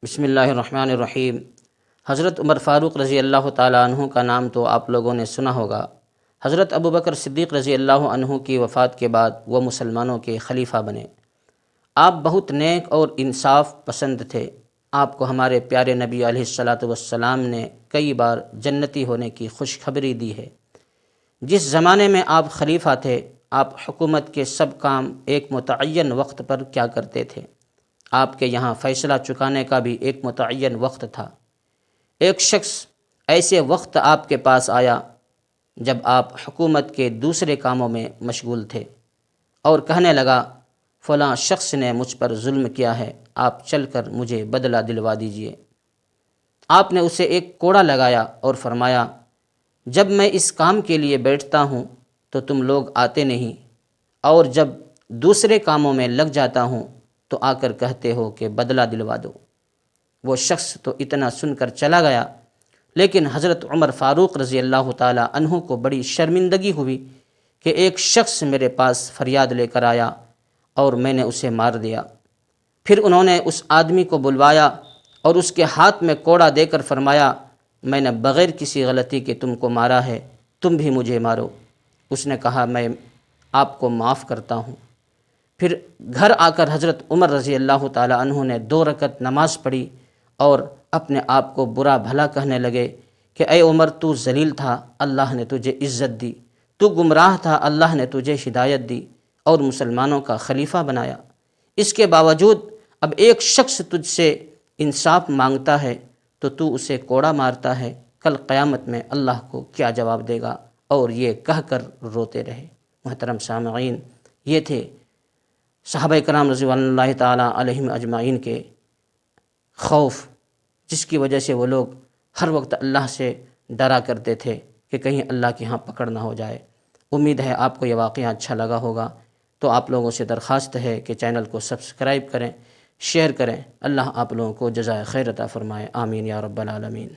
بسم اللہ الرحمن الرحیم۔ حضرت عمر فاروق رضی اللہ تعالیٰ عنہ کا نام تو آپ لوگوں نے سنا ہوگا۔ حضرت ابوبکر صدیق رضی اللہ عنہ کی وفات کے بعد وہ مسلمانوں کے خلیفہ بنے۔ آپ بہت نیک اور انصاف پسند تھے۔ آپ کو ہمارے پیارے نبی علیہ الصلاۃ والسلام نے کئی بار جنتی ہونے کی خوشخبری دی ہے۔ جس زمانے میں آپ خلیفہ تھے، آپ حکومت کے سب کام ایک متعین وقت پر کیا کرتے تھے۔ آپ کے یہاں فیصلہ چکانے کا بھی ایک متعین وقت تھا۔ ایک شخص ایسے وقت آپ کے پاس آیا جب آپ حکومت کے دوسرے کاموں میں مشغول تھے اور کہنے لگا، فلاں شخص نے مجھ پر ظلم کیا ہے، آپ چل کر مجھے بدلہ دلوا دیجئے۔ آپ نے اسے ایک کوڑا لگایا اور فرمایا، جب میں اس کام کے لیے بیٹھتا ہوں تو تم لوگ آتے نہیں، اور جب دوسرے کاموں میں لگ جاتا ہوں تو آ کر کہتے ہو کہ بدلہ دلوا دو۔ وہ شخص تو اتنا سن کر چلا گیا، لیکن حضرت عمر فاروق رضی اللہ تعالیٰ عنہ کو بڑی شرمندگی ہوئی کہ ایک شخص میرے پاس فریاد لے کر آیا اور میں نے اسے مار دیا۔ پھر انہوں نے اس آدمی کو بلوایا اور اس کے ہاتھ میں کوڑا دے کر فرمایا، میں نے بغیر کسی غلطی کے تم کو مارا ہے، تم بھی مجھے مارو۔ اس نے کہا، میں آپ کو معاف کرتا ہوں۔ پھر گھر آ کر حضرت عمر رضی اللہ تعالیٰ عنہ نے 2 رکعت نماز پڑھی اور اپنے آپ کو برا بھلا کہنے لگے کہ اے عمر، تو ذلیل تھا، اللہ نے تجھے عزت دی، تو گمراہ تھا، اللہ نے تجھے ہدایت دی اور مسلمانوں کا خلیفہ بنایا۔ اس کے باوجود اب ایک شخص تجھ سے انصاف مانگتا ہے تو اسے کوڑا مارتا ہے، کل قیامت میں اللہ کو کیا جواب دے گا؟ اور یہ کہہ کر روتے رہے۔ محترم سامعین، یہ تھے صحابہ کرام رضوان اللہ تعالیٰ علیہم اجمعین کے خوف، جس کی وجہ سے وہ لوگ ہر وقت اللہ سے ڈرا کرتے تھے کہ کہیں اللہ کے ہاں پکڑ نہ ہو جائے۔ امید ہے آپ کو یہ واقعہ اچھا لگا ہوگا، تو آپ لوگوں سے درخواست ہے کہ چینل کو سبسکرائب کریں، شیئر کریں۔ اللہ آپ لوگوں کو جزائے خیر عطا فرمائے، آمین یا رب العالمین۔